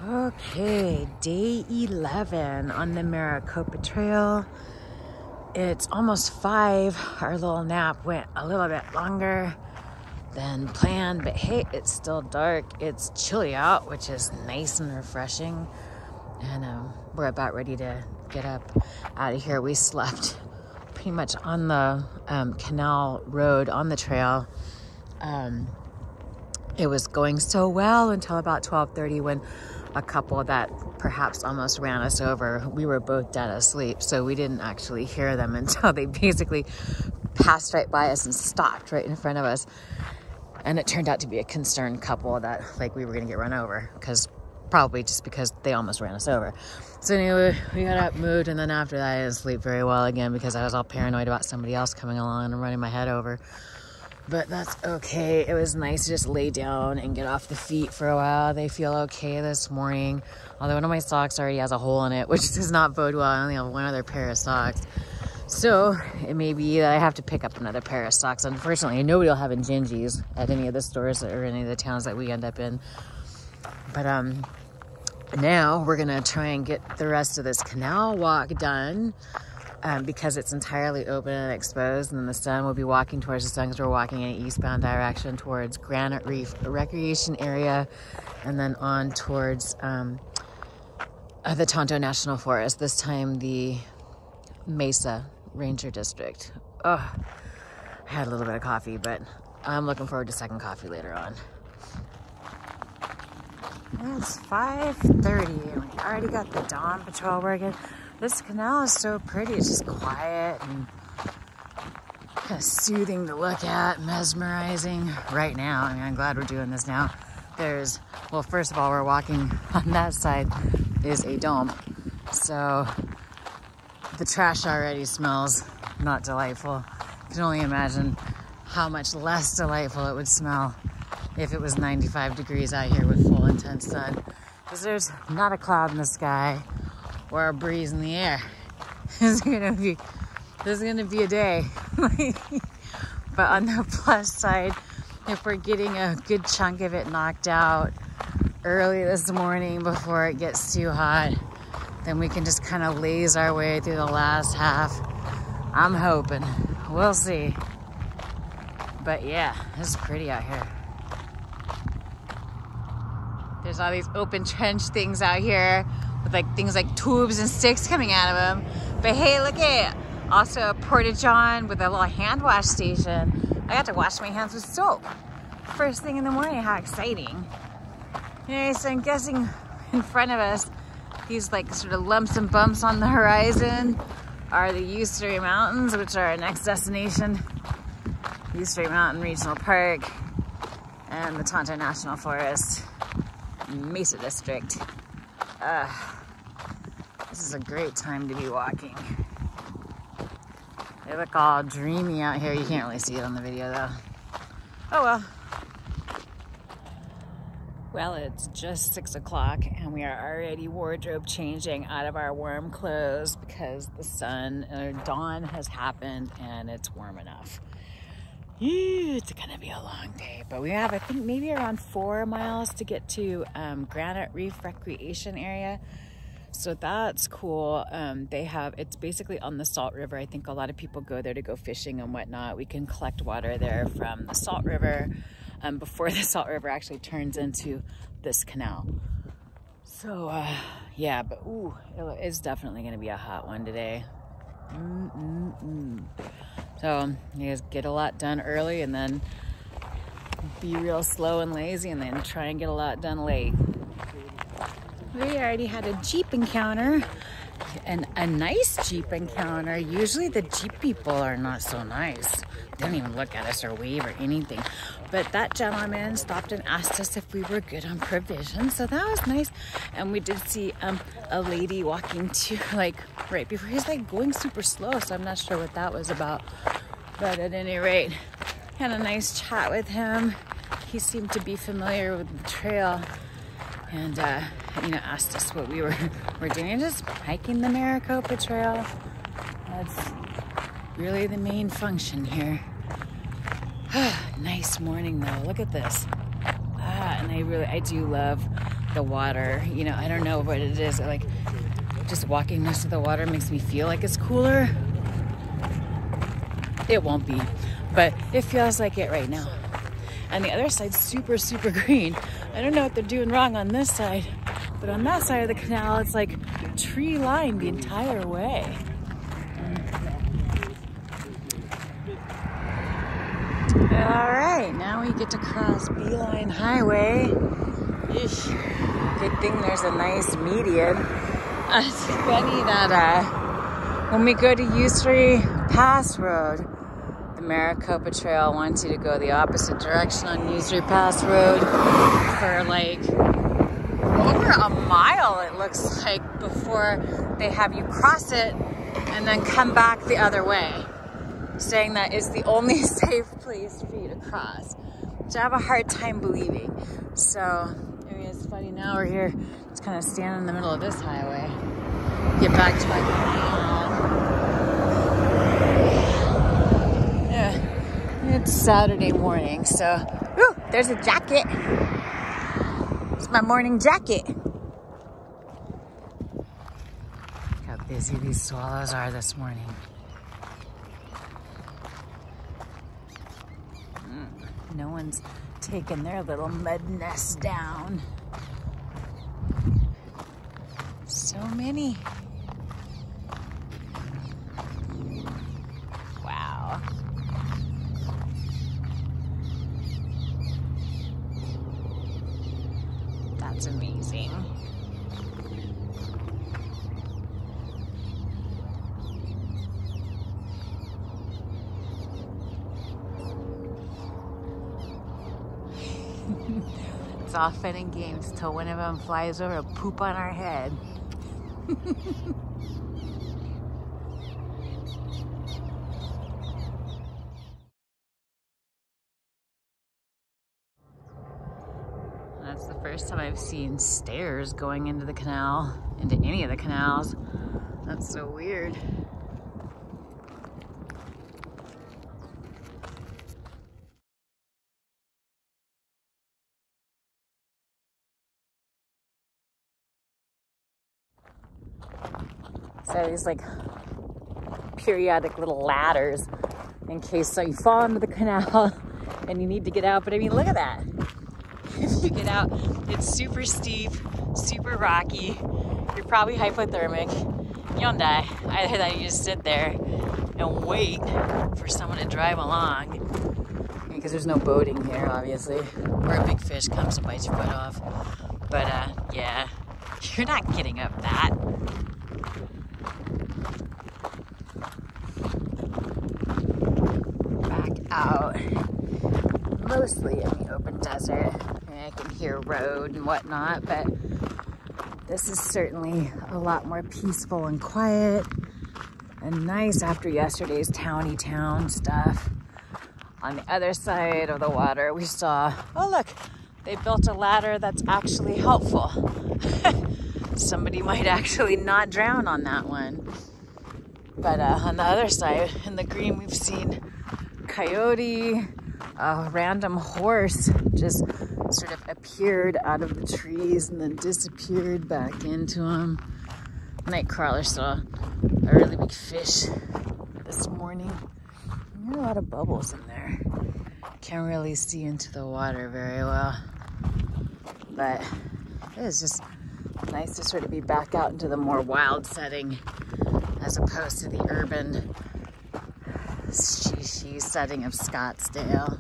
Okay, day 11 on the Maricopa Trail. It's almost 5. Our little nap went a little bit longer than planned, but hey, it's still dark. It's chilly out, which is nice and refreshing. And we're about ready to get up out of here. We slept pretty much on the canal road on the trail. It was going so well until about 12:30 when a couple that perhaps almost ran us over, we were both dead asleep, so we didn't actually hear them until they basically passed right by us and stopped right in front of us. And it turned out to be a concerned couple that like we were gonna get run over, probably just because they almost ran us over. So anyway, we got up, moved, and then after that I didn't sleep very well again because I was all paranoid about somebody else coming along and running my head over. But that's okay. It was nice to just lay down and get off the feet for a while. They feel okay this morning. Although one of my socks already has a hole in it, which does not bode well. I only have one other pair of socks. So it may be that I have to pick up another pair of socks. Unfortunately, nobody will have Injinjis at any of the stores or any of the towns that we end up in. But now we're gonna try and get the rest of this canal walk done. Because it's entirely open and exposed, and then the sun will be walking towards the sun because we're walking in an eastbound direction towards Granite Reef Recreation Area, and then on towards the Tonto National Forest, this time the Mesa Ranger District. Oh, I had a little bit of coffee, but I'm looking forward to second coffee later on. It's 5:30, and we already got the dawn patrol working. This canal is so pretty. It's just quiet and kind of soothing to look at, mesmerizing right now. I mean, I'm glad we're doing this now. Well, first of all, we're walking on that side is a dome. So the trash already smells not delightful. You can only imagine how much less delightful it would smell if it was 95 degrees out here with full intense sun. Because there's not a cloud in the sky or a breeze in the air. This is gonna be a day. But on the plus side, if we're getting a good chunk of it knocked out early this morning before it gets too hot, then we can just kind of laze our way through the last half. I'm hoping. We'll see. But yeah, it's pretty out here. There's all these open trench things out here with like things like tubes and sticks coming out of them. But hey, look at it. Also a porta-john with a little hand wash station. I got to wash my hands with soap first thing in the morning. How exciting. Okay, so I'm guessing in front of us, these like sort of lumps and bumps on the horizon are the Usury Mountains, which are our next destination. Usury Mountain Regional Park and the Tonto National Forest, Mesa District. This is a great time to be walking. They look all dreamy out here. You can't really see it on the video though. Oh well. Well, it's just 6 o'clock and we are already wardrobe changing out of our warm clothes because the sun or dawn has happened and it's warm enough. It's gonna be a long day, but we have, I think, maybe around 4 miles to get to Granite Reef Recreation Area. So that's cool. It's basically on the Salt River. I think a lot of people go there to go fishing and whatnot. We can collect water there from the Salt River before the Salt River actually turns into this canal. So yeah, but ooh, it's definitely gonna be a hot one today. So you guys get a lot done early and then be real slow and lazy and then try and get a lot done late. We already had a Jeep encounter, and a nice Jeep encounter. Usually the Jeep people are not so nice. They don't even look at us or wave or anything. But that gentleman stopped and asked us if we were good on provisions, so that was nice. And we did see a lady walking to like right before. He's like going super slow, so I'm not sure what that was about. But at any rate, had a nice chat with him. He seemed to be familiar with the trail, and asked us what we were doing. Just hiking the Maricopa Trail. That's really the main function here. Nice morning though. Look at this. And I do love the water. You know, I don't know what it is. Like, just walking next to the water makes me feel like it's cooler. It won't be, but it feels like it right now. And the other side's super, super green. I don't know what they're doing wrong on this side, but on that side of the canal, it's like tree lined the entire way. All right, now we get to cross Beeline Highway. Eesh. Good thing there's a nice median. It's funny that when we go to Usury Pass Road, the Maricopa Trail wants you to go the opposite direction on Usury Pass Road for like over a mile, it looks like, before they have you cross it and then come back the other way, saying that it's the only safe place for you to cross, which I have a hard time believing. So, I mean, it's funny, now we're here, just kind of standing in the middle of this highway. Get back to my yeah, it's Saturday morning, so, ooh, there's a jacket. It's my morning jacket. Look how busy these swallows are this morning. No one's taken their little mud nest down. So many. Wow. That's amazing. It's all fun and games till one of them flies over and poop on our head. That's the first time I've seen stairs going into the canal, into any of the canals. That's so weird. So these like periodic little ladders in case so you fall into the canal and you need to get out. But I mean, look at that. If you get out, it's super steep, super rocky. You're probably hypothermic. You don't die. Either that, you just sit there and wait for someone to drive along. Because there's no boating here, obviously. Or a big fish comes and bites your butt off. But yeah, you're not getting up that. Out mostly in the open desert. I can hear road and whatnot, but this is certainly a lot more peaceful and quiet and nice after yesterday's towny town stuff. On the other side of the water, we saw, oh look, they built a ladder that's actually helpful. Somebody might actually not drown on that one. But on the other side, in the green, we've seen coyote, a random horse just sort of appeared out of the trees and then disappeared back into them. Nightcrawler saw a really big fish this morning. There are a lot of bubbles in there. Can't really see into the water very well. But it is just nice to sort of be back out into the more wild setting as opposed to the urban setting of Scottsdale.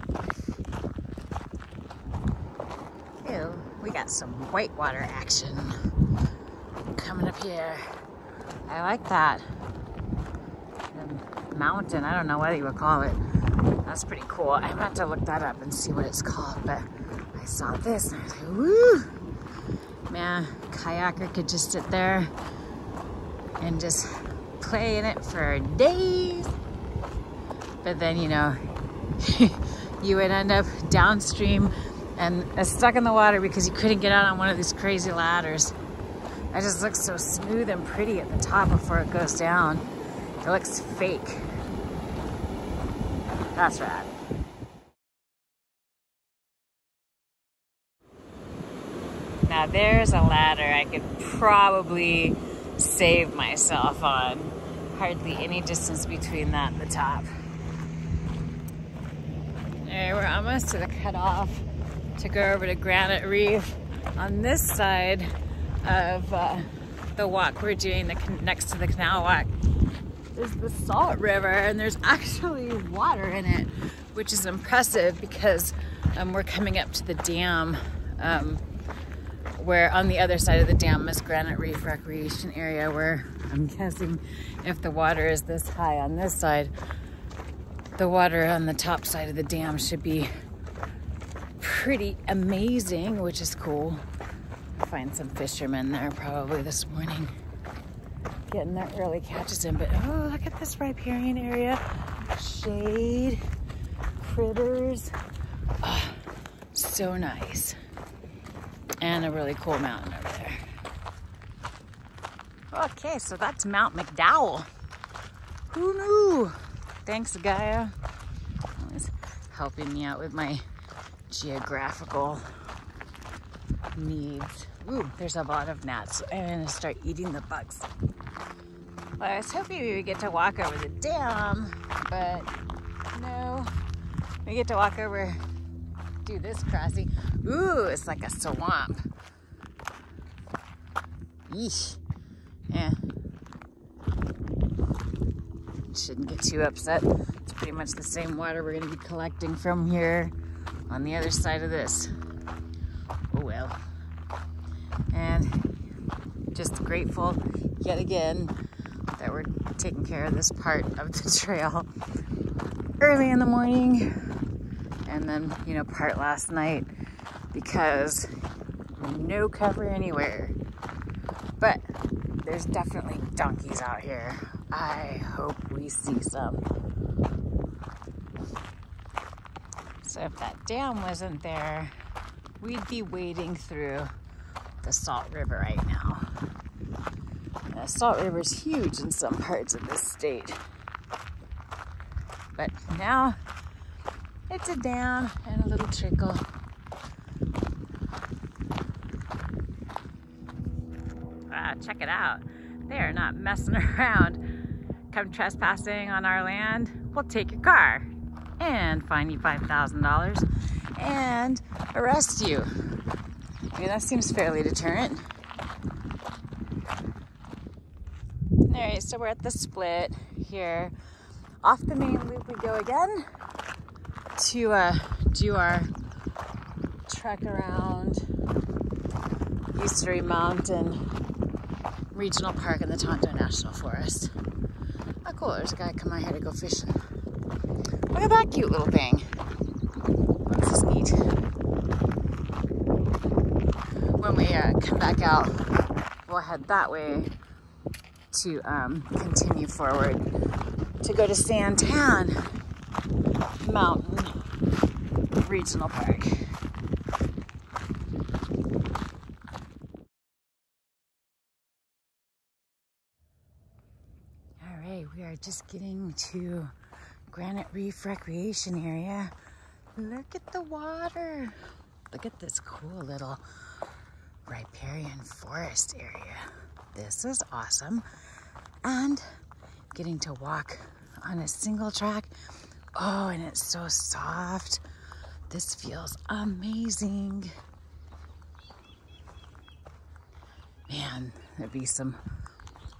Ew, we got some whitewater action coming up here. I like that. The mountain, I don't know what you would call it. That's pretty cool. I'm gonna have to look that up and see what it's called, but I saw this and I was like, woo! Man, kayaker could just sit there and just play in it for days. But then, you know, you would end up downstream and stuck in the water because you couldn't get out on one of these crazy ladders. It just looks so smooth and pretty at the top before it goes down. It looks fake. That's rad. Now there's a ladder I could probably save myself on. Hardly any distance between that and the top. Alright, we're almost to the cutoff to go over to Granite Reef. On this side of the walk we're doing, next to the canal walk, there's the Salt River, and there's actually water in it, which is impressive because we're coming up to the dam, where on the other side of the dam is Granite Reef Recreation Area, where I'm guessing if the water is this high on this side, the water on the top side of the dam should be pretty amazing, which is cool. Find some fishermen there probably this morning. Getting their early catches in, but oh, look at this riparian area. Shade, critters, oh, so nice. And a really cool mountain over there. Okay, so that's Mount Mcdowell. Who knew? Thanks, Gaia. Always helping me out with my geographical needs. Ooh, there's a lot of gnats. So I'm gonna start eating the bugs. Well, I was hoping we would get to walk over the dam, but no. We get to walk over, do this crossing. Ooh, it's like a swamp. Yeesh. Yeah. Shouldn't get too upset. It's pretty much the same water we're gonna be collecting from here on the other side of this. Oh well. And just grateful yet again that we're taking care of this part of the trail early in the morning, and then, you know, part last night, because no cover anywhere. But there's definitely donkeys out here. I hope we see some. So if that dam wasn't there, we'd be wading through the Salt River right now. And the Salt River is huge in some parts of this state. But now it's a dam and a little trickle. Wow, check it out. They are not messing around. Come trespassing on our land, we'll take your car and fine you $5,000 and arrest you. I mean, that seems fairly deterrent. All right, so we're at the split here. Off the main loop we go again to do our trek around Usury Mountain Regional Park in the Tonto National Forest. Oh cool, there's a guy coming out here to go fishing. Look at that cute little thing. This is neat. When we come back out, we'll head that way to continue forward to go to Santan Mountain Regional Park. We are just getting to Granite Reef Recreation Area. Look at the water. Look at this cool little riparian forest area. This is awesome. And getting to walk on a single track. Oh, and it's so soft. This feels amazing. Man, there'd be some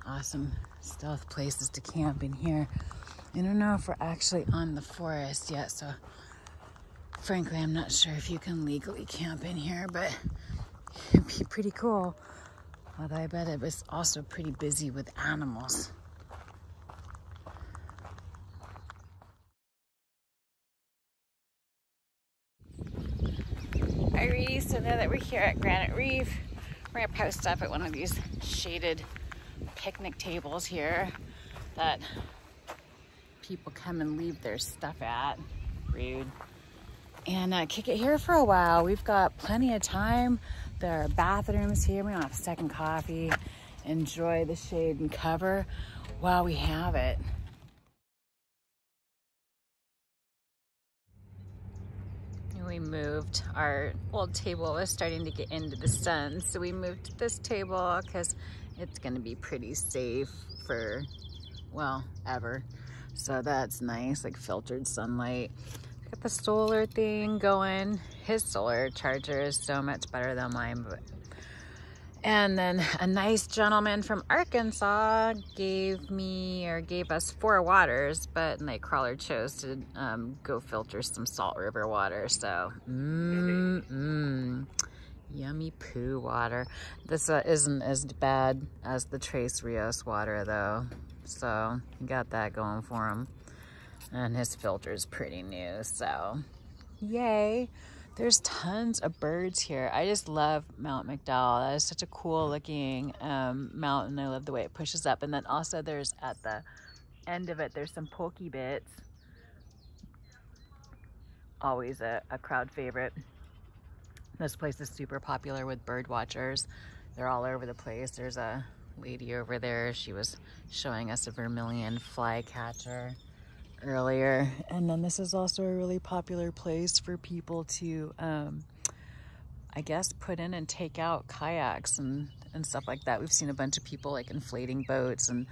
awesome stealth places to camp in here. I don't know if we're actually on the forest yet, so frankly I'm not sure if you can legally camp in here, but it'd be pretty cool. Although I bet it was also pretty busy with animals. Alrighty, so now that we're here at Granite Reef, we're gonna post up at one of these shaded picnic tables here that people come and leave their stuff at. Rude. And kick it here for a while. We've got plenty of time. There are bathrooms here. We don't have a second coffee. Enjoy the shade and cover while we have it. we moved. Our old table was starting to get into the sun, so we moved to this table because it's gonna be pretty safe for, well, ever. So that's nice, like filtered sunlight. Got the solar thing going. His solar charger is so much better than mine. And then a nice gentleman from Arkansas gave us 4 waters, but Nightcrawler chose to go filter some Salt River water. So, yummy poo water. This isn't as bad as the Tres Rios water though. So, he got that going for him. And his filter is pretty new, so yay. There's tons of birds here. I just love Mount Mcdowell. That is such a cool looking mountain. I love the way it pushes up. And then also there's at the end of it, there's some pokey bits. Always a crowd favorite. This place is super popular with bird watchers. They're all over the place. There's a lady over there. She was showing us a vermilion flycatcher earlier. And then this is also a really popular place for people to I guess put in and take out kayaks and stuff like that. We've seen a bunch of people like inflating boats and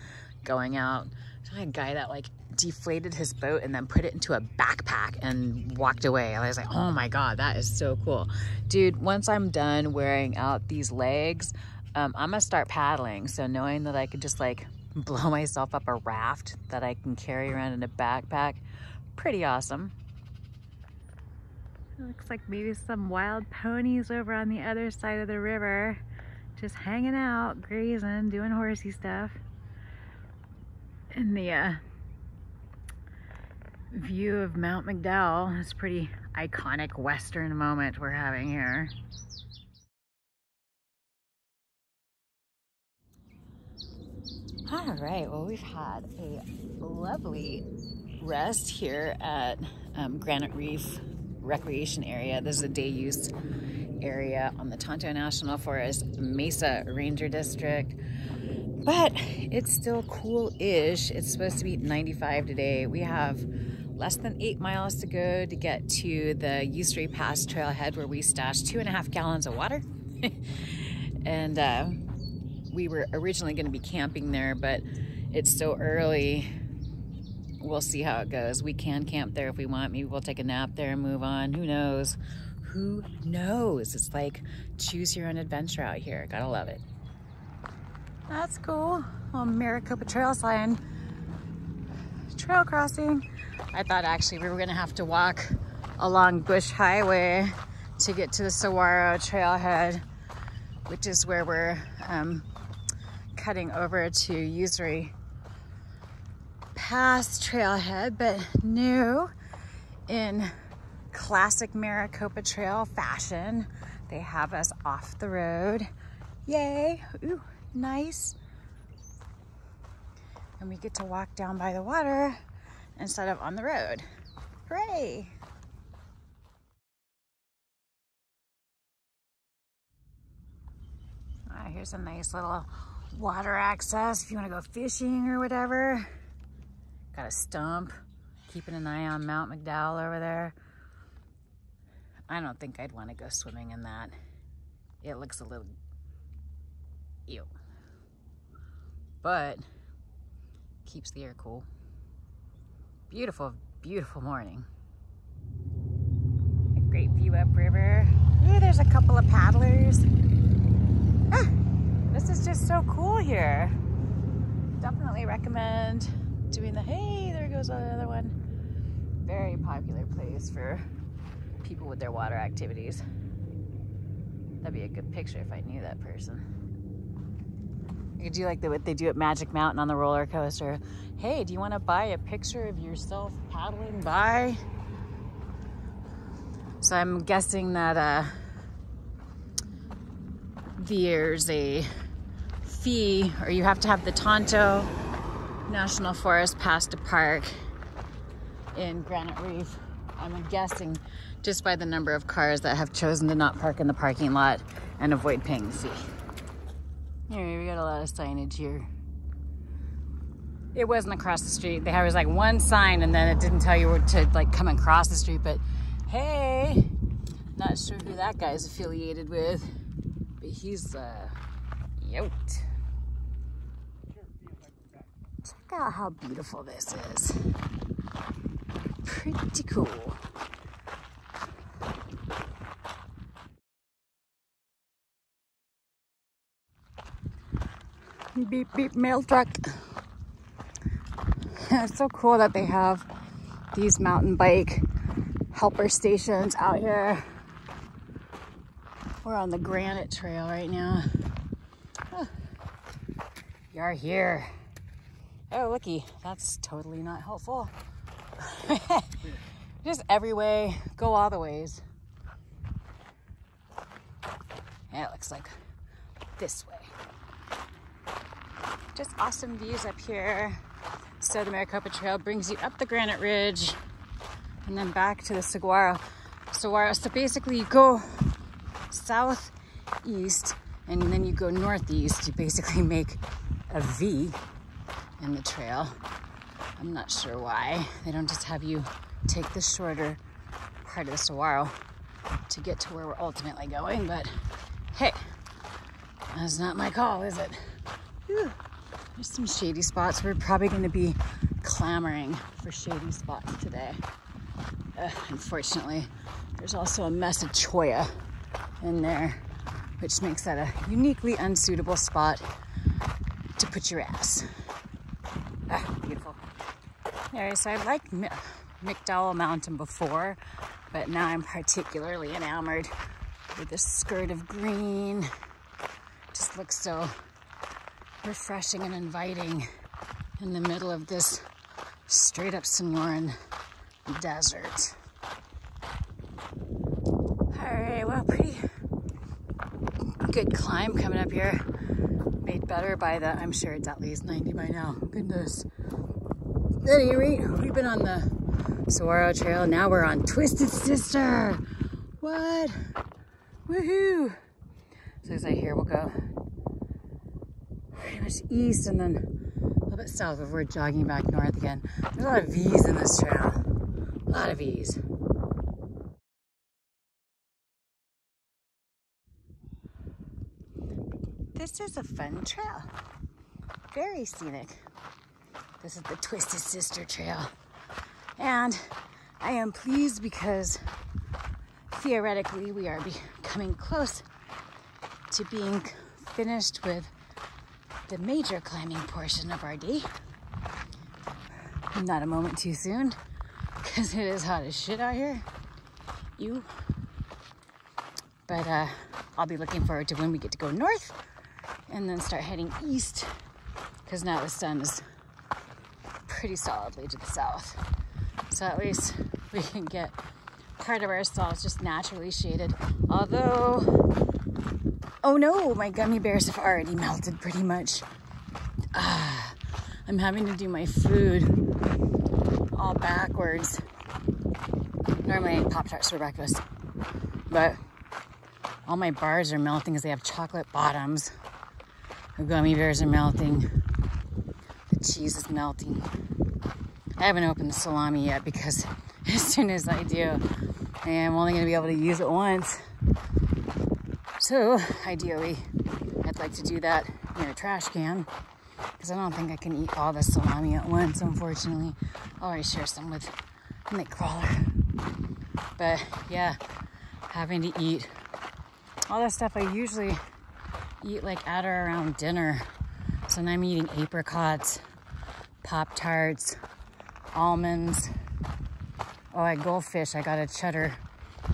going out. There's a guy that like deflated his boat and then put it into a backpack and walked away. I was like, oh my God, that is so cool. Dude, once I'm done wearing out these legs, I'm gonna start paddling. So knowing that I could just like blow myself up a raft that I can carry around in a backpack, pretty awesome. It looks like maybe some wild ponies over on the other side of the river, just hanging out, grazing, doing horsey stuff. And the view of Mount Mcdowell is pretty iconic Western moment we're having here. All right, well, we've had a lovely rest here at Granite Reef Recreation Area. This is a day use area on the Tonto National Forest, Mesa Ranger District. But it's still cool-ish. It's supposed to be 95 today. We have less than 8 miles to go to get to the Usury Pass Trailhead, where we stashed 2.5 gallons of water. And we were originally going to be camping there, but it's so early. We'll see how it goes. We can camp there if we want. Maybe we'll take a nap there and move on. Who knows? Who knows? It's like choose your own adventure out here. Gotta love it. That's cool. Little Maricopa trail sign. Trail crossing. I thought actually we were gonna have to walk along Bush Highway to get to the Saguaro Trailhead, which is where we're cutting over to Usury Pass Trailhead, but no, in classic Maricopa Trail fashion, they have us off the road. Yay! Ooh, nice. And we get to walk down by the water instead of on the road. Hooray! Here's a nice little water access if you want to go fishing or whatever. Got a stump, keeping an eye on Mount Mcdowell over there. I don't think I'd want to go swimming in that. It looks a little ew, but keeps the air cool. Beautiful, beautiful morning. A great view upriver. Ooh, there's a couple of paddlers. Ah, this is just so cool here. Definitely recommend doing the, hey, there goes another one. Very popular place for people with their water activities. That'd be a good picture if I knew that person. You could do like what they do at Magic Mountain on the roller coaster. Hey, do you want to buy a picture of yourself paddling by? So I'm guessing that there's a fee, or you have to have the Tonto National Forest pass to park in Granite Reef. I'm guessing just by the number of cars that have chosen to not park in the parking lot and avoid paying the fee. Here, we got a lot of signage here. It wasn't across the street. There was like one sign and then it didn't tell you to like come across the street, but hey, Not sure who that guy's affiliated with, but he's yoked. Check out how beautiful this is. Pretty cool. Beep beep mail truck. It's so cool that they have these mountain bike helper stations out here. We're on the Granite Trail right now. Oh, you're here. Oh, looky, that's totally not helpful. Just every way, go all the ways. Yeah, it looks like this way. Just awesome views up here. So the Maricopa Trail brings you up the Granite Ridge and then back to the saguaro. So basically you go southeast and then you go northeast. You basically make a V in the trail. I'm not sure why. They don't just have you take the shorter part of the saguaro to get to where we're ultimately going, but hey, that's not my call, is it? Whew. There's some shady spots. We're probably going to be clamoring for shady spots today. Unfortunately, there's also a Mesa Ranger in there, which makes that a uniquely unsuitable spot to put your ass. Beautiful. Anyway, so I liked Mcdowell Mountain before, but now I'm particularly enamored with this skirt of green. Just looks so refreshing and inviting in the middle of this straight up Sonoran desert. All right, well, pretty good climb coming up here. Made better by the, I'm sure it's at least 90 by now. Goodness. At any rate, we've been on the Saguaro Trail. Now we're on Twisted Sister. What? Woohoo! So as I hear, we'll go pretty much east and then a little bit south before we're jogging back north again. There's a lot of V's in this trail. A lot of V's. This is a fun trail. Very scenic. This is the Twisted Sister Trail. And I am pleased because theoretically we are becoming close to being finished with the major climbing portion of our day. Not a moment too soon, because it is hot as shit out here. Ew. But I'll be looking forward to when we get to go north and then start heading east, because now the sun is pretty solidly to the south. So at least we can get part of ourselves just naturally shaded. Although, oh no, my gummy bears have already melted pretty much. I'm having to do my food all backwards. Normally I eat Pop-Tarts for breakfast, but all my bars are melting because they have chocolate bottoms. The gummy bears are melting. The cheese is melting. I haven't opened the salami yet because as soon as I do, I'm only going to be able to use it once. So ideally, I'd like to do that in a trash can because I don't think I can eat all the salami at once, unfortunately. I'll always share some with Nightcrawler. But yeah, having to eat all that stuff I usually eat like at or around dinner. So now I'm eating apricots, Pop-Tarts, almonds. Oh, at Goldfish, I got a cheddar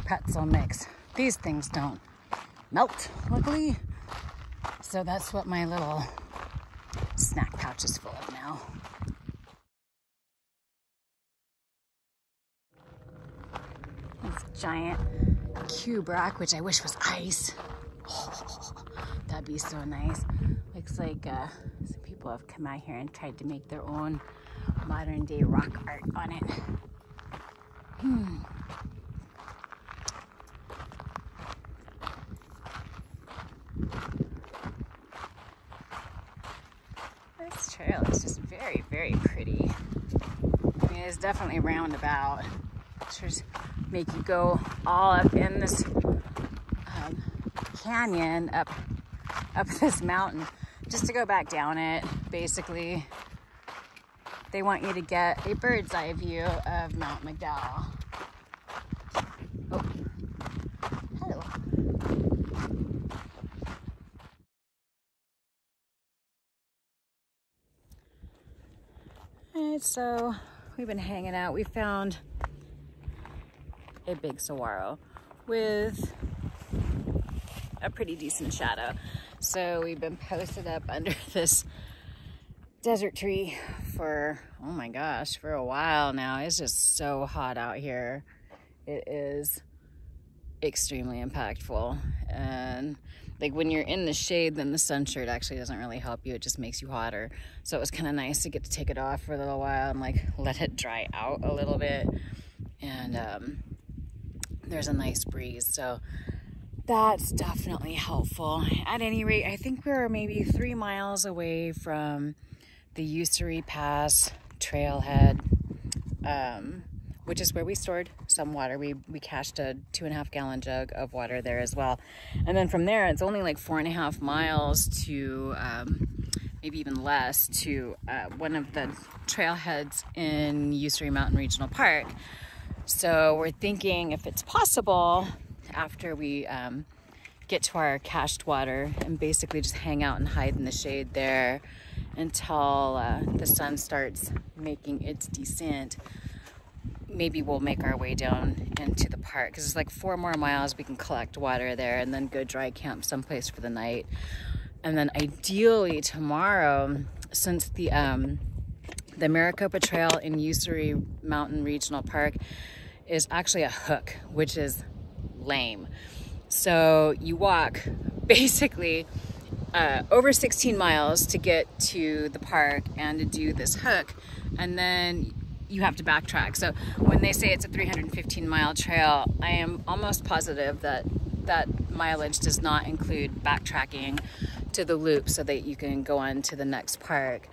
pretzel mix. These things don't melt, luckily. So that's what my little snack pouch is full of now. This giant cube rock, which I wish was ice. Oh, that'd be so nice. Looks like some people have come out here and tried to make their own modern day rock art on it. This trail is just very, very pretty. I mean, it's definitely roundabout. There's make you go all up in this canyon, up this mountain, just to go back down it. Basically, they want you to get a bird's eye view of Mount Mcdowell. Oh, hello. Alright, so we've been hanging out. We found a big saguaro with a pretty decent shadow. So we've been posted up under this desert tree for, oh my gosh, for a while now. It's just so hot out here. It is extremely impactful. And like when you're in the shade, then the sun shirt actually doesn't really help you. It just makes you hotter. So it was kind of nice to get to take it off for a little while and like let it dry out a little bit. And there's a nice breeze. So that's definitely helpful. At any rate, I think we're maybe 3 miles away from the Usury Pass Trailhead, which is where we stored some water. We cached a 2.5 gallon jug of water there as well. And then from there, it's only like 4.5 miles to, maybe even less, to one of the trailheads in Usury Mountain Regional Park. So we're thinking if it's possible, after we get to our cached water and basically just hang out and hide in the shade there until the sun starts making its descent, maybe we'll make our way down into the park, because it's like 4 more miles. We can collect water there and then go dry camp someplace for the night. And then ideally tomorrow, since the Maricopa Trail in Usury Mountain Regional Park is actually a hook, which is lame. So you walk basically over 16 miles to get to the park and to do this hook, and then you have to backtrack. So when they say it's a 315-mile trail, I am almost positive that that mileage does not include backtracking to the loop so that you can go on to the next park.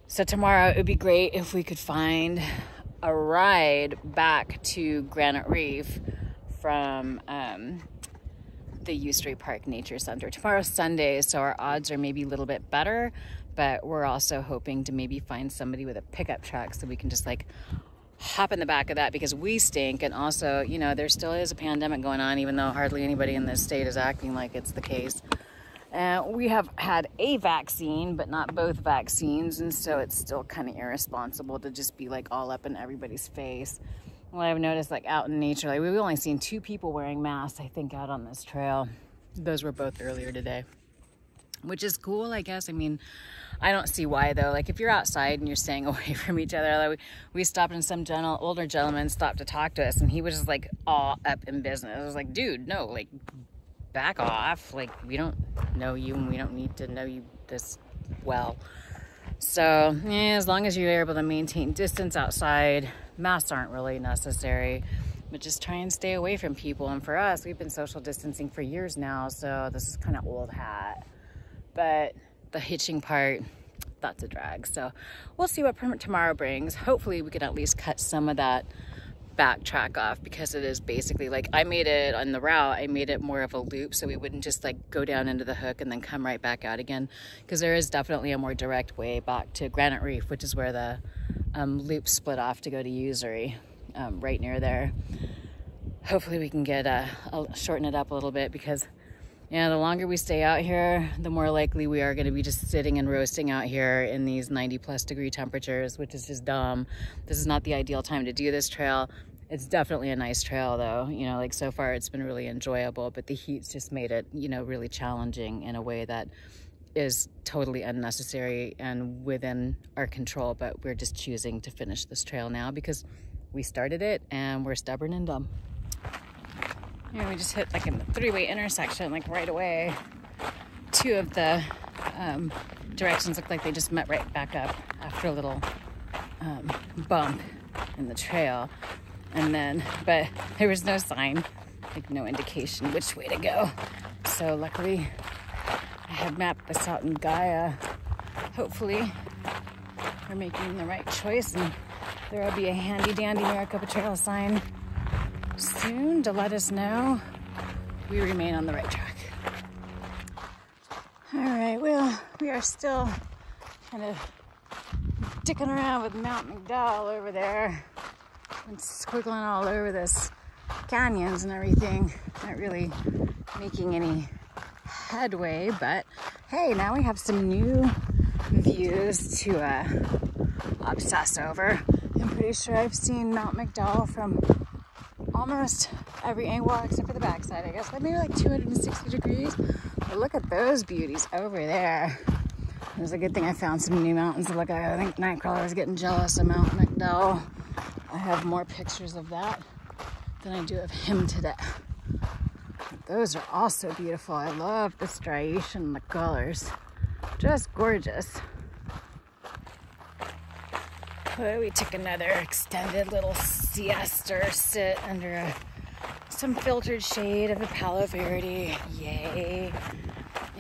So tomorrow it would be great if we could find a ride back to Granite Reef from the Usury Park Nature Center. Tomorrow's Sunday, so our odds are maybe a little bit better, but we're also hoping to maybe find somebody with a pickup truck so we can just like hop in the back of that, because we stink. And also, you know, there still is a pandemic going on, even though hardly anybody in this state is acting like it's the case. We have had a vaccine, but not both vaccines, and so it's still kind of irresponsible to just be like all up in everybody's face. Well, I've noticed like out in nature, like we've only seen 2 people wearing masks, I think, out on this trail. Those were both earlier today, which is cool, I guess. I mean, I don't see why though. Like if you're outside and you're staying away from each other, like we stopped and some older gentleman stopped to talk to us, and he was just like all up in business. I was like, dude, no, like back off. Like we don't know you and we don't need to know you this well. So yeah, as long as you're able to maintain distance outside, masks aren't really necessary, but just try and stay away from people. And for us, we've been social distancing for years now, so this is kind of old hat. But the hitching part, that's a drag. So we'll see what tomorrow brings. Hopefully we can at least cut some of that backtrack off, because it is basically like, I made it on the route, I made it more of a loop so we wouldn't just like go down into the hook and then come right back out again, because there is definitely a more direct way back to Granite Reef, which is where the loop split off to go to Usury, right near there. Hopefully we can get shorten it up a little bit, because yeah, the longer we stay out here, the more likely we are going to be just sitting and roasting out here in these 90+ degree temperatures, which is just dumb. This is not the ideal time to do this trail. It's definitely a nice trail though. You know, like so far it's been really enjoyable, but the heat's just made it, you know, really challenging in a way that is totally unnecessary and within our control. But we're just choosing to finish this trail now because we started it and we're stubborn and dumb. And we just hit like a 3-way intersection, like right away. 2 of the directions look like they just met right back up after a little bump in the trail. And then, but there was no sign, like no indication which way to go. So luckily I had mapped this out in Gaia. Hopefully we're making the right choice and there will be a handy dandy Maricopa Trail sign soon to let us know we remain on the right track. All right, well, we are still kind of dicking around with Mount Mcdowell over there and squiggling all over this canyons and everything. Not really making any headway, but hey, now we have some new views to obsess over. I'm pretty sure I've seen Mount Mcdowell from almost every angle except for the backside, I guess. Like maybe like 260 degrees. But look at those beauties over there. It was a good thing I found some new mountains to look at. I think Nightcrawler was getting jealous of Mount Mcdowell. I have more pictures of that than I do of him today. But those are also beautiful. I love the striation and the colors. Just gorgeous. Well, we took another extended little siesta or sit under some filtered shade of the Palo Verde. Yay.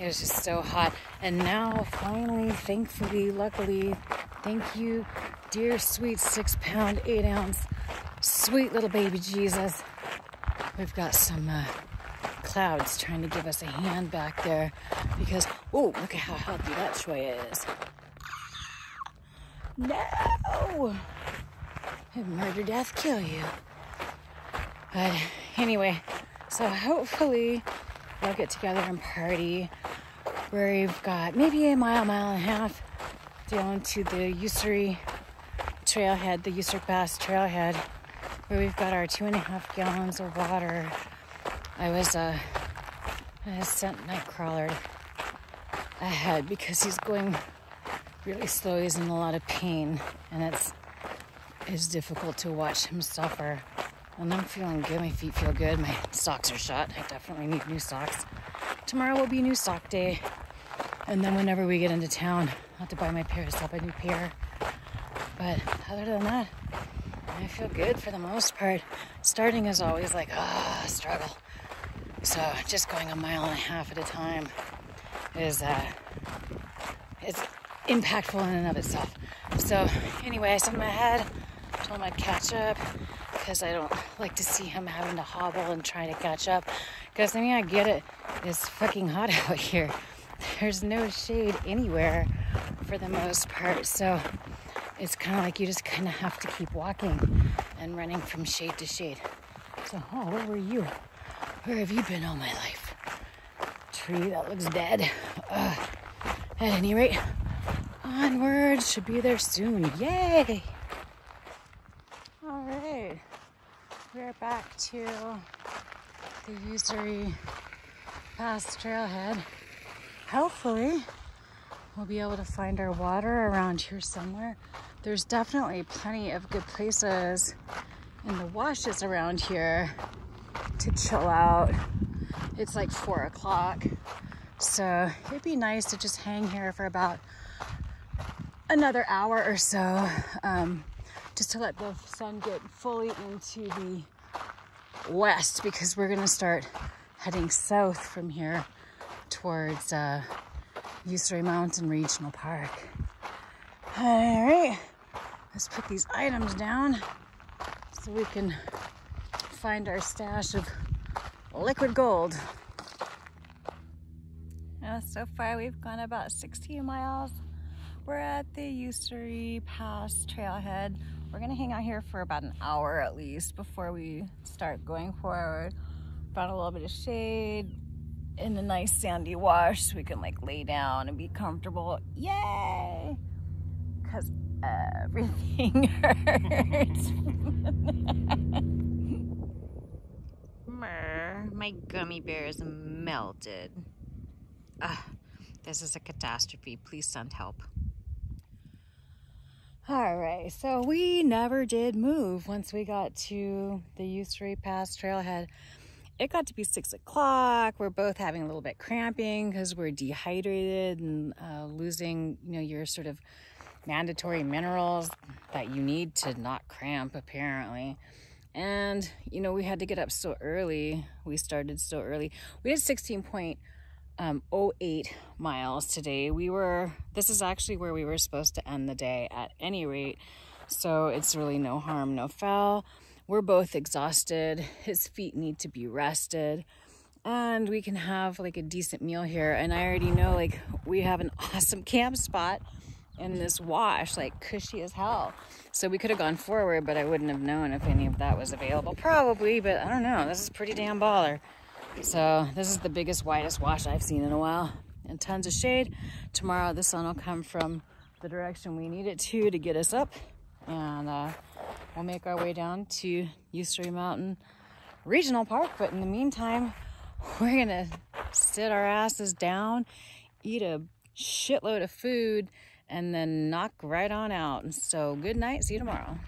It was just so hot. And now, finally, thankfully, luckily, thank you, dear sweet 6-pound, 8-ounce, sweet little baby Jesus. We've got some clouds trying to give us a hand back there because, oh, look at how healthy that cholla is. No! Have murder, death, kill you. But anyway, so hopefully we'll get together and party where we've got maybe a mile and a half down to the Usury trailhead, the Usury Pass Trailhead, where we've got our 2.5 gallons of water. I sent Nightcrawler ahead because he's going really slow. He's in a lot of pain, and it's difficult to watch him suffer. And I'm feeling good. My feet feel good. My socks are shut. I definitely need new socks. Tomorrow will be new sock day. And then whenever we get into town, I'll have to buy my parents up a new pair. But other than that, I feel good for the most part. Starting is always like, struggle. So just going a mile and a half at a time is it's impactful in and of itself. So anyway, I sent him ahead, told him I'd catch up because I don't like to see him having to hobble and try to catch up. Because I mean, I get it. It's fucking hot out here. There's no shade anywhere for the most part. So it's kind of like you just kind of have to keep walking and running from shade to shade. So, where were you? Where have you been all my life? Tree that looks dead. At any rate, onward, should be there soon. Yay! All right, we're back to the Usury Pass Trailhead. Hopefully, we'll be able to find our water around here somewhere. There's definitely plenty of good places in the washes around here to chill out. It's like 4 o'clock, so it'd be nice to just hang here for about another hour or so, just to let the sun get fully into the west, because we're gonna start heading south from here towards Usury Mountain Regional Park. All right, let's put these items down so we can find our stash of liquid gold. So far we've gone about 16 miles. We're at the Usury Pass Trailhead. We're gonna hang out here for about an hour at least before we start going forward. Found a little bit of shade in the nice sandy wash so we can like lay down and be comfortable. Yay! Because everything hurts. My gummy bear is melted. This is a catastrophe. Please send help. All right, so we never did move once we got to the Usury Pass Trailhead. It got to be 6 o'clock. We're both having a little bit cramping because we're dehydrated and losing, your sort of mandatory minerals that you need to not cramp, apparently. And, we had to get up so early. We started so early. We did 16.08 miles today. This is actually where we were supposed to end the day at any rate. So it's really no harm, no foul. we're both exhausted. His feet need to be rested. And we can have like a decent meal here. And I already know like we have an awesome camp spot in this wash, like cushy as hell. So we could have gone forward, but I wouldn't have known if any of that was available. Probably, but I don't know. This is pretty damn baller. So this is the biggest, widest wash I've seen in a while. And tons of shade. Tomorrow the sun will come from the direction we need it to get us up. And we'll make our way down to Usury Mountain Regional Park. But in the meantime, we're gonna sit our asses down, eat a shitload of food, and then knock right on out. So good night, see you tomorrow.